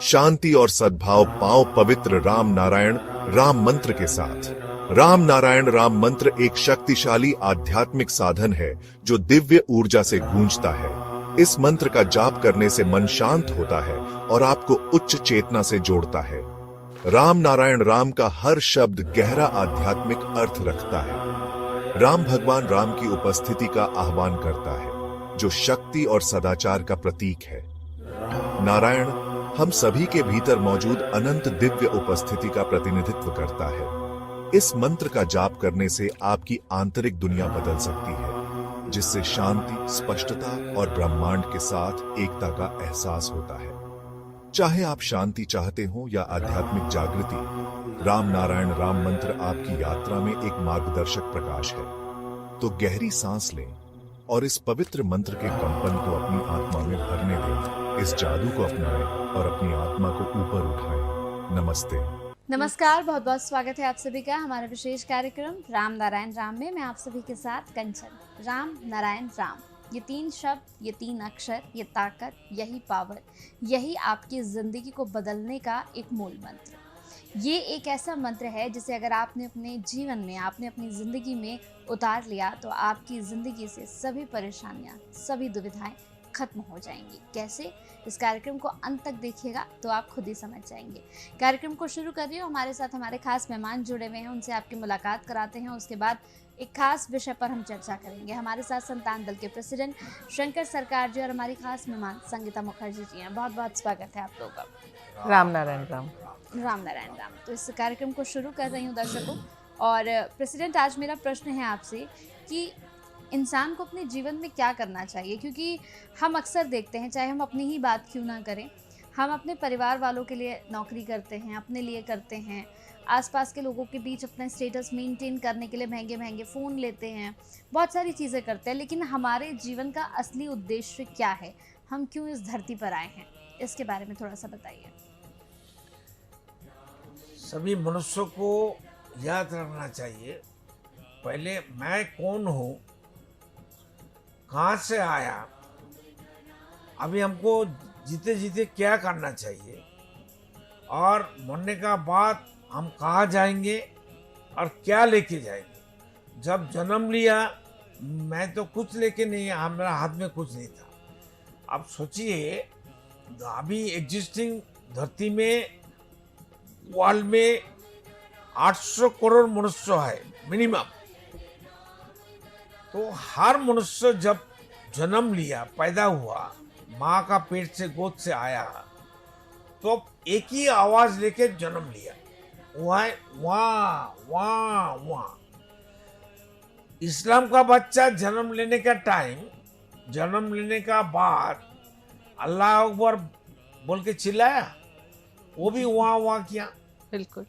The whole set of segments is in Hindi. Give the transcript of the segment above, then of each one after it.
शांति और सद्भाव पाओ पवित्र राम नारायण राम मंत्र के साथ। राम नारायण राम मंत्र एक शक्तिशाली आध्यात्मिक साधन है जो दिव्य ऊर्जा से गूंजता है। इस मंत्र का जाप करने से मन शांत होता है और आपको उच्च चेतना से जोड़ता है। राम नारायण राम का हर शब्द गहरा आध्यात्मिक अर्थ रखता है। राम भगवान राम की उपस्थिति का आह्वान करता है, जो शक्ति और सदाचार का प्रतीक है। नारायण हम सभी के भीतर मौजूद अनंत दिव्य उपस्थिति का प्रतिनिधित्व करता है। इस मंत्र का जाप करने से आपकी आंतरिक दुनिया बदल सकती है, जिससे शांति, स्पष्टता और ब्रह्मांड के साथ एकता का एहसास होता है। चाहे आप शांति चाहते हो या आध्यात्मिक जागृति, राम नारायण राम मंत्र आपकी यात्रा में एक मार्गदर्शक प्रकाश है। तो गहरी सांस लें और इस पवित्र मंत्र के कंपन को अपनी आत्मा में भरने दें। इस जादू को अपनाएं और अपनी आत्मा को ऊपर उठाएं। नमस्ते। नमस्कार, बहुत बहुत स्वागत है आप सभी का हमारे विशेष कार्यक्रम राम नारायण राम में। मैं आप सभी के साथ कंचन। राम नारायण राम, ये तीन शब्द, ये तीन अक्षर, ये ताकत, यही पावर, यही आपकी ज़िंदगी को बदलने का एक मूल मंत्र। ये एक ऐसा मंत्र है जिसे अगर आपने अपने जीवन में, आपने अपनी ज़िंदगी में उतार लिया तो आपकी ज़िंदगी से सभी परेशानियाँ, सभी दुविधाएं खत्म हो जाएंगी। कैसे? इस कार्यक्रम को अंत तक देखिएगा तो आप खुद ही समझ जाएंगे। कार्यक्रम को शुरू कर रही हूँ, हमारे साथ हमारे खास मेहमान जुड़े हुए हैं, उनसे आपकी मुलाकात कराते हैं। उसके बाद एक खास विषय पर हम चर्चा करेंगे। हमारे साथ संतान दल के प्रेसिडेंट शंकर सरकार जी और हमारी खास मेहमान संगीता मुखर्जी जी हैं। बहुत बहुत स्वागत है आप लोगों का। राम नारायण राम। राम नारायण राम। तो इस कार्यक्रम को शुरू कर रही हूँ दर्शकों। और प्रेसिडेंट, आज मेरा प्रश्न है आपसे कि इंसान को अपने जीवन में क्या करना चाहिए, क्योंकि हम अक्सर देखते हैं, चाहे हम अपनी ही बात क्यों ना करें, हम अपने परिवार वालों के लिए नौकरी करते हैं, अपने लिए करते हैं, आसपास के लोगों के बीच अपना स्टेटस मेंटेन करने के लिए महंगे महंगे फ़ोन लेते हैं, बहुत सारी चीज़ें करते हैं। लेकिन हमारे जीवन का असली उद्देश्य क्या है? हम क्यों इस धरती पर आए हैं? इसके बारे में थोड़ा सा बताइए। सभी मनुष्यों को याद रखना चाहिए, पहले मैं कौन हूँ, कहाँ से आया, अभी हमको जीते जीते क्या करना चाहिए, और मरने का बाद हम कहाँ जाएंगे और क्या लेके जाएंगे। जब जन्म लिया मैं तो कुछ लेके नहीं, हमारा हाथ में कुछ नहीं था। अब सोचिए, अभी एग्जिस्टिंग धरती में, वर्ल्ड में 800 करोड़ मनुष्य है मिनिमम। तो हर मनुष्य जब जन्म लिया, पैदा हुआ, माँ का पेट से, गोद से आया, तो एक ही आवाज लेके जन्म लिया, वाह वाह वाह वाह। इस्लाम का बच्चा जन्म लेने का टाइम, जन्म लेने का बाद अल्लाह अकबर बोल के चिल्लाया, वो भी वाह वाह किया। बिल्कुल।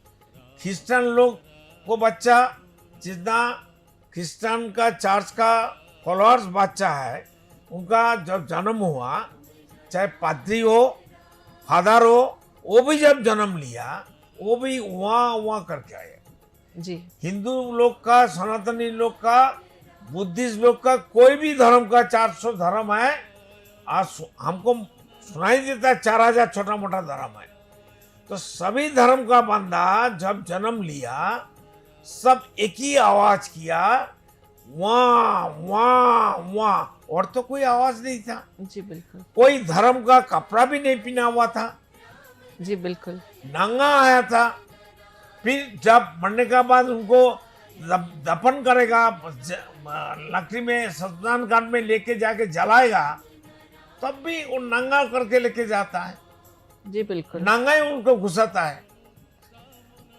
क्रिश्चियन लोग को बच्चा, जितना क्रिश्चियन का चर्च का फॉलोअर्स बच्चा है, उनका जब जन्म हुआ, चाहे पादरी हो, फादर हो, वो भी जब जन्म लिया, वो भी वहाँ वहाँ करके आए जी। हिंदू लोग का, सनातनी लोग का, बुद्धिस्ट लोग का, कोई भी धर्म का 400 धर्म है। आज हमको सुनाई देता 4000 छोटा मोटा धर्म है। तो सभी धर्म का बंदा जब जन्म लिया, सब एक ही आवाज किया, वाह वाह वाह, और तो कोई आवाज नहीं था। जी बिल्कुल। कोई धर्म का कपड़ा भी नहीं पहना हुआ था। जी बिल्कुल। नंगा आया था। फिर जब मरने के बाद उनको दफन करेगा, लकड़ी में शमशान घाट में लेके जाके जलाएगा, तब भी वो नंगा करके लेके जाता है। जी बिल्कुल। नंगा ही उनको घुसाता है,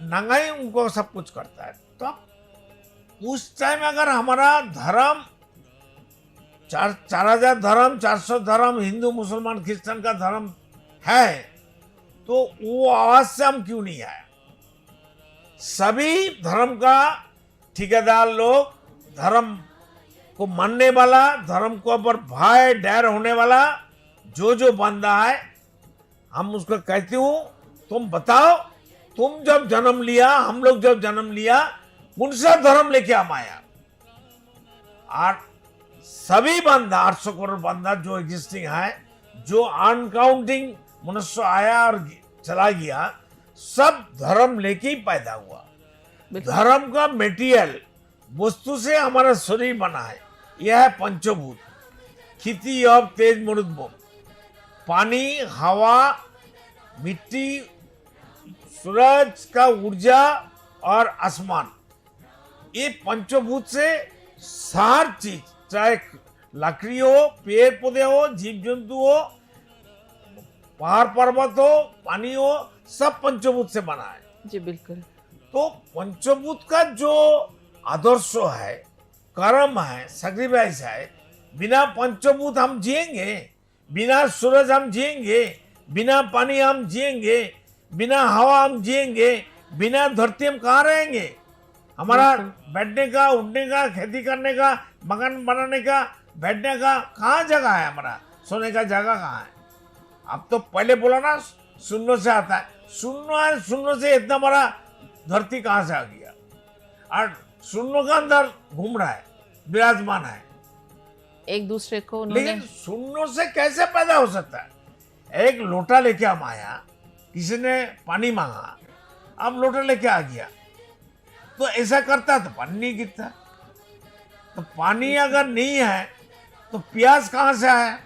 नंगा ही उनको सब कुछ करता है। तो उस टाइम अगर हमारा धर्म 4000 धर्म, 400 धर्म, हिंदू मुसलमान क्रिश्चियन का धर्म है, तो वो आवाज से हम क्यों नहीं आया? सभी धर्म का ठेकेदार लोग, धर्म को मानने वाला, धर्म को ऊपर भय डर होने वाला जो बंदा है, हम उसको कहते हूँ, तुम बताओ, तुम जब जन्म लिया, हम लोग जब जन्म लिया, कौन सा धर्म लेके हम आया? और सभी बंदा, 800 करोड़ बंदा जो एग्जिस्टिंग है, जो अनकाउंटिंग मनुष्य आया और चला गया, सब धर्म लेके ही पैदा हुआ। बिल्कुल। धर्म का मेटीरियल वस्तु से हमारा शरीर बना है। यह है पंचभूत, खेती अब तेज मरुद, पानी, हवा, मिट्टी, सूरज का ऊर्जा और आसमान। ये पंचभूत से हर चीज, चाहे लकड़ी हो, पेड़ पौधे हो, जीव जंतु हो, पहाड़ पर्वत हो, पानी हो, सब पंचभूत से बना है। जी बिल्कुल। तो पंचभूत का जो आदर्श है, कर्म है, सैक्रिफाइस है, बिना पंचभूत हम जिएंगे? बिना सूरज हम जिएंगे? बिना पानी हम जिएंगे? बिना हवा हम जिएंगे? बिना धरती हम कहाँ रहेंगे? हमारा बैठने का, उठने का, खेती करने का, मकान बनाने का, बैठने का कहाँ जगह है? हमारा सोने का जगह कहाँ है? अब तो पहले बोला ना, शून्य से आता है। शून्य से इतना बड़ा धरती कहाँ से आ गया? और शून्य का अंदर घूम रहा है, विराजमान है। एक दूसरे को उन्होंने, लेकिन शून्य से कैसे पैदा हो सकता है? एक लोटा लेके हम आया, किसी ने पानी मांगा, अब लोटा लेके आ गया, तो ऐसा करता तो पानी नहीं गिरता। तो पानी अगर नहीं है तो प्यास कहाँ से आया?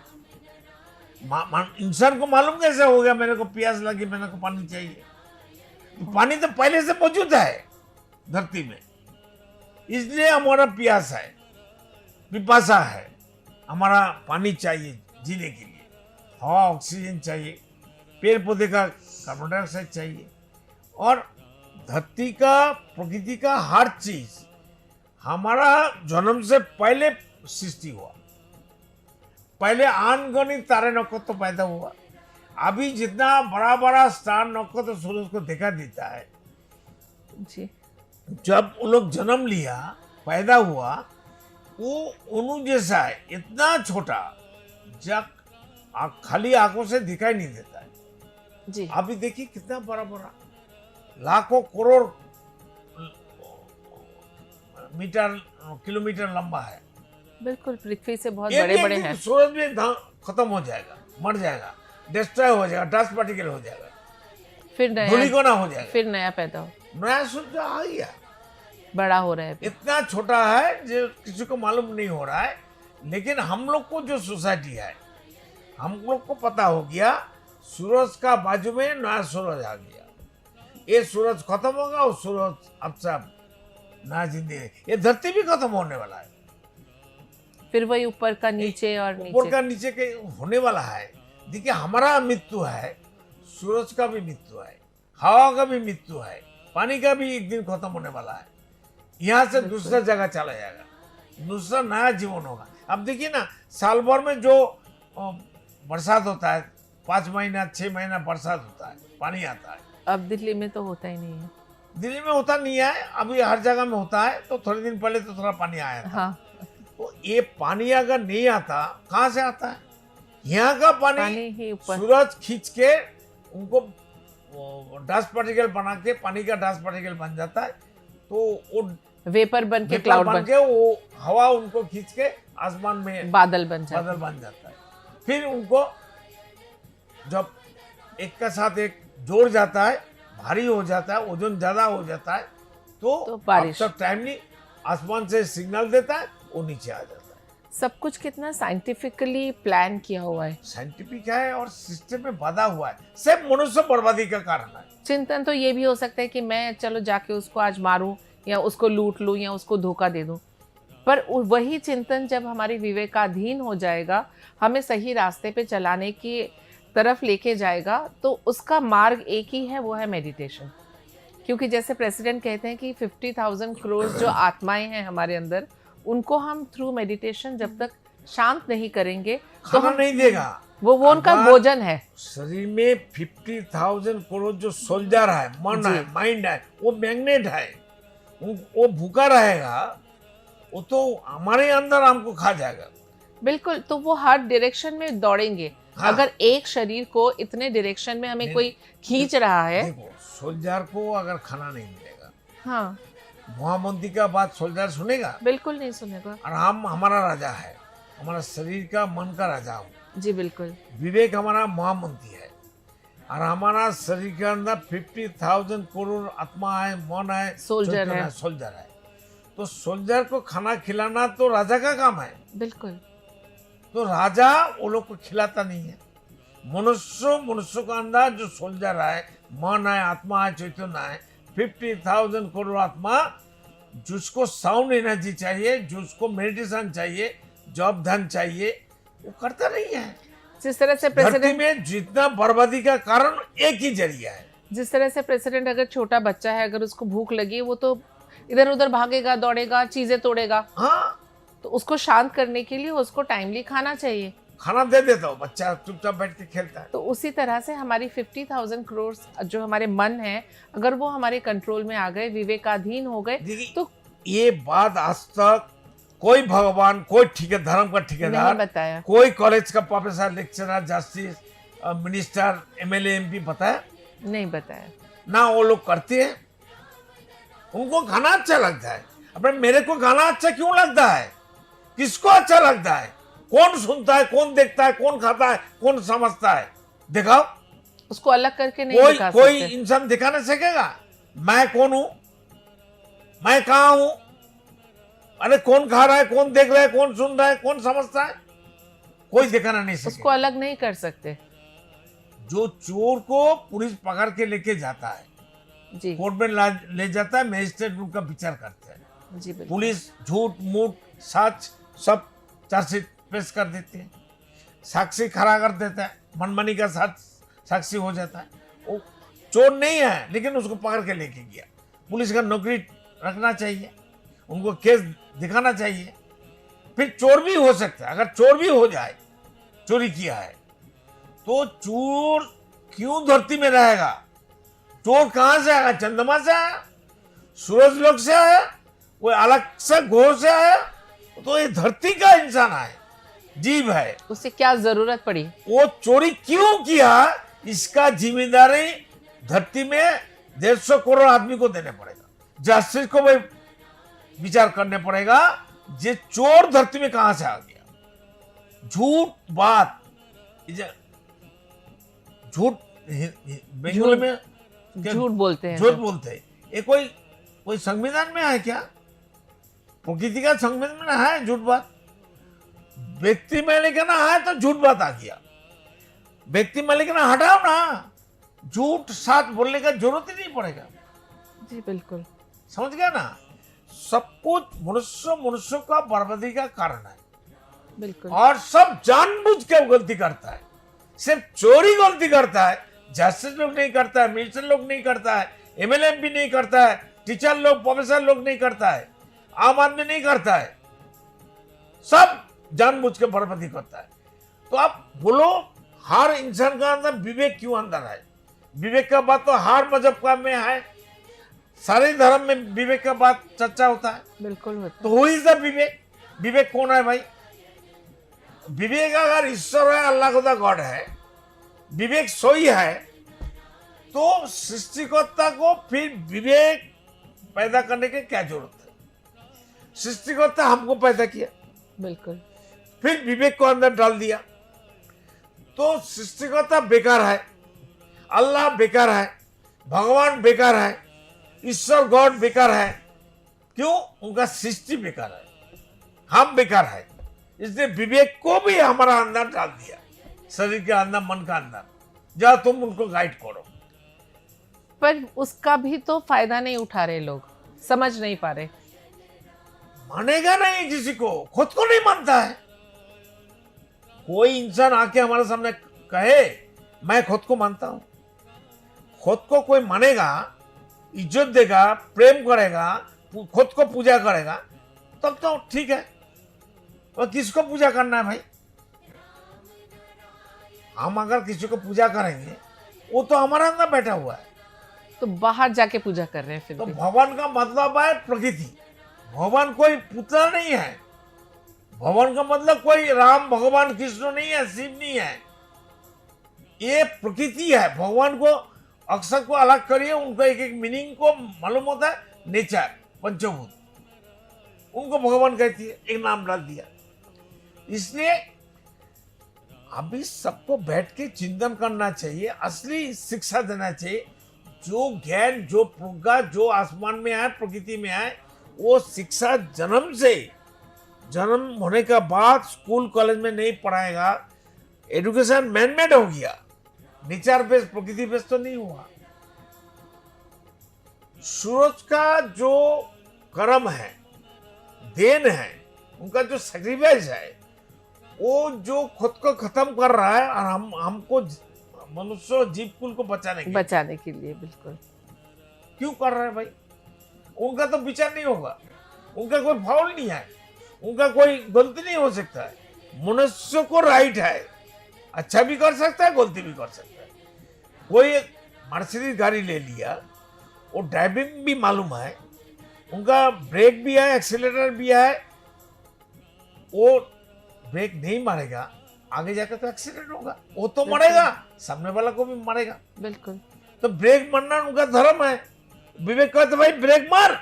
इंसान को मालूम कैसे हो गया मेरे को प्यास लगी, मेरे को पानी चाहिए? तो पानी तो पहले से मौजूद है धरती में, इसलिए हमारा प्यास है, पिपासा है। हमारा पानी चाहिए जीने के लिए, हवा ऑक्सीजन चाहिए, पेड़ पौधे का कार्बन डाइऑक्साइड चाहिए, और धरती का, प्रकृति का हर चीज हमारा जन्म से पहले सृष्टि हुआ। पहले अनगिनत तारे नक्षत्र पैदा हुआ। अभी जितना बड़ा बड़ा स्टार नक्षत्र सूरज को देखा देता है, जी जब वो लोग जन्म लिया, पैदा हुआ, वो उनु जैसा है, इतना छोटा, जब खाली आंखों से दिखाई नहीं देता है। जी। अभी देखिए कितना बड़ा बड़ा, लाखों करोड़ मीटर, किलोमीटर लंबा है। बिल्कुल, पृथ्वी से बहुत ये बड़े भी बड़े एक दिन हैं। सूरज भी खत्म हो जाएगा, मर जाएगा, डिस्ट्रॉय हो जाएगा, डस्ट पार्टिकल हो जाएगा, फिर नया, धूलिकणा हो जाएगा, फिर नया पैदा हो, नया सूरज आ गया। बड़ा हो रहा है अभी। इतना छोटा है जो किसी को मालूम नहीं हो रहा है। लेकिन हम लोग को जो सोसाइटी है, हम लोग को पता हो गया सूरज का बाजू में नया सूरज आ गया, ये सूरज खत्म होगा, और सूरज अब से अब नया जिंदगी, ये धरती भी खत्म होने वाला है, फिर वही ऊपर का नीचे और ऊपर नीचे। का नीचे के होने वाला है। देखिए हमारा मृत्यु है, सूरज का भी मृत्यु है, हवा का भी मृत्यु है, पानी का भी एक दिन खत्म होने वाला है। यहाँ से दूसरा जगह चला जाएगा, दूसरा नया जीवन होगा। अब देखिए ना, साल भर में जो बरसात होता है, 5 महीना 6 महीना बरसात होता है, पानी आता है। अब दिल्ली में तो होता ही नहीं है। दिल्ली में होता नहीं है, अभी हर जगह में होता है। तो थोड़े दिन पहले तो थोड़ा पानी आया था। हाँ, तो ये पानी अगर नहीं आता, कहाँ से आता है? यहाँ का पानी पानी ही ऊपर। सूरज खींच के उनको डस्ट पार्टिकल बना के, पानी का डस्ट पार्टिकल बन जाता है, तो वो वेपर बन के, वेपर क्लाउड बन बन के वो हवा उनको खींच के आसमान में बादल बन जाता बादल बन जाता है। फिर उनको जब एक का साथ एक जोड़ जाता है, भारी हो जाता है, वजन ज्यादा हो जाता है, तो बारिश। अब तक टाइम नहीं, आसमान से सिग्नल देता है, वो नीचे आ जाता है। सब कुछ कितना साइंटिफिकली प्लान किया हुआ है। साइंटिफिक है और सिस्टम में बाधा हुआ है, सब मनुष्य बर्बादी का कारण है। चिंतन तो ये भी हो सकता है कि मैं चलो जाके उसको आज मारूं, या उसको लूट लूं, या उसको धोखा दे दूं, पर वही चिंतन जब हमारी विवेकाधीन हो जाएगा, हमें सही रास्ते पे चलाने की तरफ लेके जाएगा, तो उसका मार्ग एक ही है, वो है मेडिटेशन। क्योंकि जैसे प्रेसिडेंट कहते हैं कि 50,000 करोड़ जो आत्माएं हैं हमारे अंदर, उनको हम थ्रू मेडिटेशन जब तक शांत नहीं करेंगे तो खाना हम नहीं देगा। वो उनका अगर भोजन है। शरीर में 50,000 करोड़ जो सोल्जर है, मन है, माइंड है, वो मैग्नेट है, वो भूखा रहेगा, वो तो हमारे अंदर हमको खा जाएगा। बिल्कुल, तो वो हर डायरेक्शन में दौड़ेंगे। हाँ। अगर एक शरीर को इतने डायरेक्शन में हमें कोई खींच रहा है, देखो सोल्जर को अगर खाना नहीं मिलेगा, हाँ महामंत्री का बात सोल्जर सुनेगा? बिल्कुल नहीं सुनेगा। और हम, हमारा राजा है, हमारा शरीर का, मन का राजा हूँ। जी बिल्कुल। विवेक हमारा महामंत्री है। और हमारा शरीर के अंदर 50,000 करोड़ आत्मा है, मन है, सोल्जर चैतन्य है। सोल्जर है। तो सोल्जर को खाना खिलाना तो राजा का काम है। बिल्कुल। तो राजा वो लोग को खिलाता नहीं है। मनुष्य का अंदर जो सोल्जर है, मन है, आत्मा है, चैतन्य है, 50,000 करोड़ आत्मा, जिसको साउंड एनर्जी चाहिए, जिसको मेडिटेशन चाहिए, जॉब धन चाहिए, वो करता नहीं है। जिस तरह से धरती प्रेसिडेंट में जितना बर्बादी का कारण एक ही जरिया है। जिस तरह से प्रेसिडेंट अगर छोटा बच्चा है, अगर उसको भूख लगी, वो तो इधर उधर भागेगा, दौड़ेगा, चीजें तोड़ेगा। हाँ, तो उसको शांत करने के लिए उसको टाइमली खाना चाहिए। खाना दे देता हूँ, बच्चा चुपचाप बैठ के खेलता है। तो उसी तरह से हमारी 50,000 करोड़ जो हमारे मन है, अगर वो हमारे कंट्रोल में आ गए, विवेकाधीन हो गए, देखिए, तो ये बात आज तक कोई भगवान, कोई धर्म का नहीं ठेकेदार, बताया। कोई कॉलेज का professor, lecturer, justice, minister, MLA, MP बताया नहीं बताया। ना। वो लोग करते हैं, उनको गाना अच्छा लगता है। अपने मेरे को गाना अच्छा क्यों लगता है? किसको अच्छा लगता है? कौन सुनता है, कौन देखता है, कौन खाता है, कौन समझता है? दिखाओ। उसको अलग करके नहीं कोई दिखा कोई सकते। इंसान दिखा नहीं सकेगा मैं कौन हूं, मैं कहां हूं। अरे कौन खा रहा है, कौन देख रहा है, कौन सुन रहा है, कौन समझता है? कोई दिखाना नहीं उसको सकेगा। अलग नहीं कर सकते। जो चोर को पुलिस पकड़ के लेके जाता है, जी कोर्ट में ले जाता है, मजिस्ट्रेट उनका विचार करते हैं। जी बिल्कुल। पुलिस झूठ मूठ सच सब चार्जशीट पेश कर देती है, साक्षी खड़ा कर देता है, मनमानी का साक्षी हो जाता है। वो चोर नहीं है, लेकिन उसको पकड़ के लेके गया। पुलिस का नौकरी रखना चाहिए, उनको केस दिखाना चाहिए। फिर चोर भी हो सकता है। अगर चोर भी हो जाए, चोरी किया है, तो चोर क्यों धरती में रहेगा? चोर कहां से आया? चंद्रमा से आया, सूरज लोक से आया, कोई अलग से ग्रह से आया? तो ये धरती का इंसान है, जीव है। उससे क्या जरूरत पड़ी? वो चोरी क्यों किया, इसका जिम्मेदारी धरती में 150 करोड़ आदमी को देने पड़ेगा। जस्टिस को भी विचार करने पड़ेगा, ये चोर धरती में कहां से आ गया। झूठ बात, झूठ बंगाली में झूठ बोलते हैं। झूठ बोलते हैं। ये कोई संविधान में है क्या? प्रकृति का संविधान में है झूठ बात? व्यक्ति में लिखना है तो झूठ बात आ गया। व्यक्ति में लिखना हटाओ ना, झूठ साथ बोलने का जरूरत ही नहीं पड़ेगा। जी बिल्कुल। समझ गया ना? सब कुछ मनुष्य का बर्बादी का कारण है, बिल्कुल। और सब जानबूझ के गलती करता है। सिर्फ चोरी गलती करता है, जस्टिस लोग नहीं करता है, मिनिस्टर लोग नहीं करता है, एमएलए भी नहीं करता है, टीचर लोग, प्रोफेसर लोग नहीं करता है, आम आदमी नहीं करता है, सब जानबूझ के बर्बादी करता है। तो आप बोलो, हर इंसान का अंदर विवेक क्यों अंदर है? विवेक का बात तो हर मजहब का में है, सारे धर्म में विवेक का बात चर्चा होता है। बिल्कुल होता तो हु इज द विवेक? विवेक कौन है भाई? विवेक अगर ईश्वर है, अल्लाह खुदा गॉड है, विवेक सोई है, तो सृष्टिकर्ता को फिर विवेक पैदा करने की क्या जरूरत है? सृष्टिकर्ता हमको पैदा किया, है। बिल्कुल। फिर विवेक को अंदर डाल दिया, तो सृष्टिकर्ता बेकार है, अल्लाह बेकार है, भगवान बेकार है, ईश्वर गॉड बेकार है। क्यों? उनका सृष्टि बेकार है, हम बेकार है। इसलिए विवेक को भी हमारा अंदर डाल दिया, शरीर के अंदर, मन का अंदर, जा तुम उनको गाइड करो। पर उसका भी तो फायदा नहीं उठा रहे लोग, समझ नहीं पा रहे। मानेगा नहीं किसी को, खुद को नहीं मानता है। कोई इंसान आके हमारे सामने कहे मैं खुद को मानता हूं, खुद को कोई मानेगा, इज्जत देगा, प्रेम करेगा, खुद को पूजा करेगा, तब तो ठीक है। और किसको पूजा करना है भाई? हम अगर किसी को पूजा करेंगे, वो तो हमारे अंदर बैठा हुआ है। तो बाहर जाके पूजा कर रहे हैं फिर तो भी। भगवान का मतलब है प्रकृति। भगवान कोई पुतला नहीं है। भगवान का मतलब कोई राम, भगवान कृष्ण नहीं है, शिव नहीं है। ये प्रकृति है। भगवान को अक्षर को अलग करिए, उनका एक एक मीनिंग को मालूम होता है। नेचर, पंचभूत, उनको भगवान कहती है, एक नाम डाल दिया। इसलिए अभी सबको बैठ के चिंतन करना चाहिए, असली शिक्षा देना चाहिए। जो ज्ञान, जो प्रज्ञा, जो आसमान में आए, प्रकृति में आए, वो शिक्षा जन्म होने के बाद स्कूल कॉलेज में नहीं पढ़ाएगा। एजुकेशन मैनमेड हो गया, नेचर बेस्ड, प्रकृति बेस्ड तो नहीं हुआ। सूरज का जो कर्म है, देन है, उनका जो सेक्रीफाइस है, वो जो खुद को खत्म कर रहा है और हमको मनुष्य जीव कुल को बचाने के लिए बिल्कुल क्यों कर रहा है भाई? उनका तो विचार नहीं होगा, उनका कोई फाउल नहीं है, उनका कोई गलती नहीं हो सकता है। मनुष्य को राइट है, अच्छा भी कर सकता है, गलती भी कर सकता है। कोई मर्सिडीज गाड़ी ले लिया, वो ड्राइविंग भी मालूम है, उनका ब्रेक भी है, एक्सीलरेटर भी है, वो ब्रेक नहीं मारेगा, आगे जाकर तो एक्सीडेंट होगा, वो तो मरेगा, सामने वाला को भी मरेगा। बिल्कुल। तो ब्रेक मारना उनका धर्म है। विवेक कहते भाई ब्रेक मार,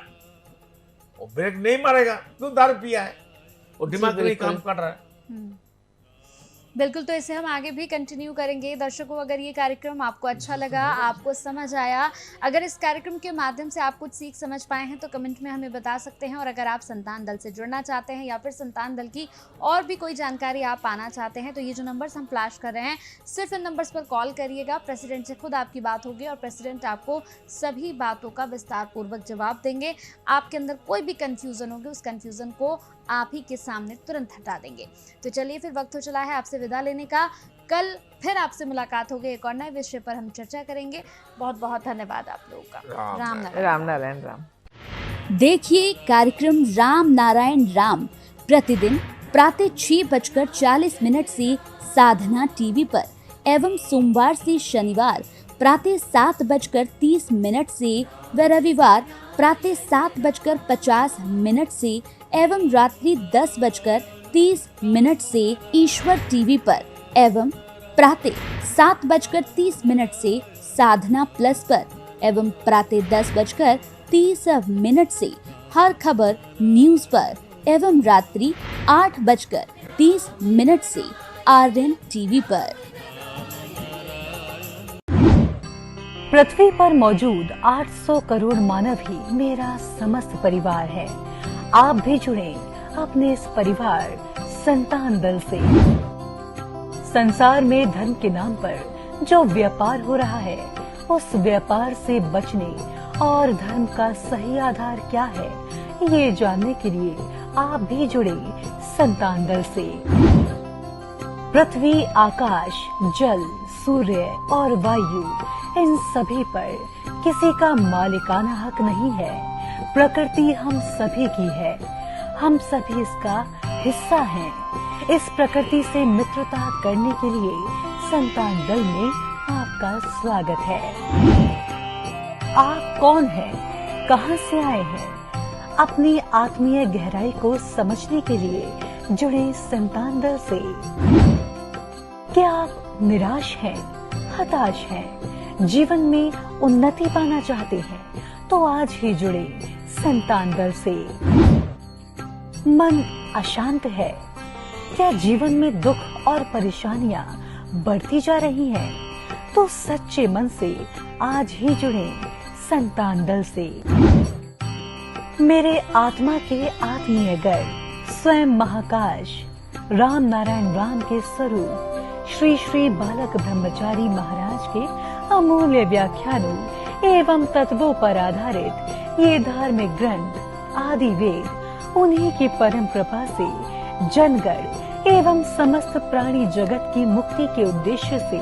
वो ब्रेक नहीं मारेगा, क्यों? दारू पिया है, वो दिमाग नहीं काम कर रहा है। बिल्कुल, तो इसे हम आगे भी कंटिन्यू करेंगे। दर्शकों, अगर ये कार्यक्रम आपको अच्छा लगा, आपको समझ आया, अगर इस कार्यक्रम के माध्यम से आप कुछ सीख समझ पाए हैं तो कमेंट में हमें बता सकते हैं। और अगर आप संतान दल से जुड़ना चाहते हैं या फिर संतान दल की और भी कोई जानकारी आप पाना चाहते हैं तो ये जो नंबर्स हम फ्लैश कर रहे हैं, सिर्फ इन नंबर्स पर कॉल करिएगा। प्रेसिडेंट से खुद आपकी बात होगी और प्रेसिडेंट आपको सभी बातों का विस्तार पूर्वक जवाब देंगे। आपके अंदर कोई भी कन्फ्यूज़न होगी, उस कन्फ्यूज़न को आप ही के सामने तुरंत हटा देंगे। तो चलिए, फिर वक्त हो चला है आपसे विदा लेने का। कल फिर आपसे मुलाकात होगी, एक और नए विषय पर हम चर्चा करेंगे। बहुत बहुत धन्यवाद आप लोगों का। राम नारायण राम। देखिए कार्यक्रम राम नारायण राम प्रतिदिन प्रातः 6:40 से साधना टीवी पर एवं सोमवार से शनिवार प्रातः 7:30 से व रविवार प्रातः 7:50 से एवं रात्रि 10:30 से ईश्वर टीवी पर एवं प्रातः 7:30 से साधना प्लस पर एवं प्रातः 10:30 से हर खबर न्यूज पर एवं रात्रि 8:30 से आरएन टीवी पर। पृथ्वी पर मौजूद 800 करोड़ मानव ही मेरा समस्त परिवार है। आप भी जुड़े अपने इस परिवार संतान दल से। संसार में धर्म के नाम पर जो व्यापार हो रहा है, उस व्यापार से बचने और धर्म का सही आधार क्या है, ये जानने के लिए आप भी जुड़े संतान दल से। पृथ्वी, आकाश, जल, सूर्य और वायु, इन सभी पर किसी का मालिकाना हक नहीं है। प्रकृति हम सभी की है, हम सभी इसका हिस्सा हैं। इस प्रकृति से मित्रता करने के लिए संतान दल में आपका स्वागत है। आप कौन हैं? कहां से आए हैं? अपनी आत्मीय गहराई को समझने के लिए जुड़े संतान दल से। क्या आप निराश हैं, हताश हैं, जीवन में उन्नति पाना चाहते हैं? तो आज ही जुड़े संतान दल से। मन अशांत है, क्या जीवन में दुख और परेशानियां बढ़ती जा रही हैं? तो सच्चे मन से आज ही जुड़े संतान दल से। मेरे आत्मा के आत्मीय गर्भ स्वयं महाकाश राम नारायण राम के स्वरूप श्री श्री बालक ब्रह्मचारी महाराज के अमूल्य व्याख्यानों एवं तत्वों पर आधारित ये धार्मिक ग्रंथ आदि वेद, उन्हीं की परम कृपा से जनगण एवं समस्त प्राणी जगत की मुक्ति के उद्देश्य से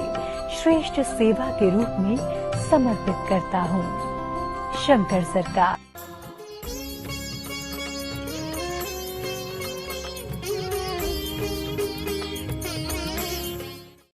श्रेष्ठ सेवा के रूप में समर्पित करता हूँ। शंकर सरकार।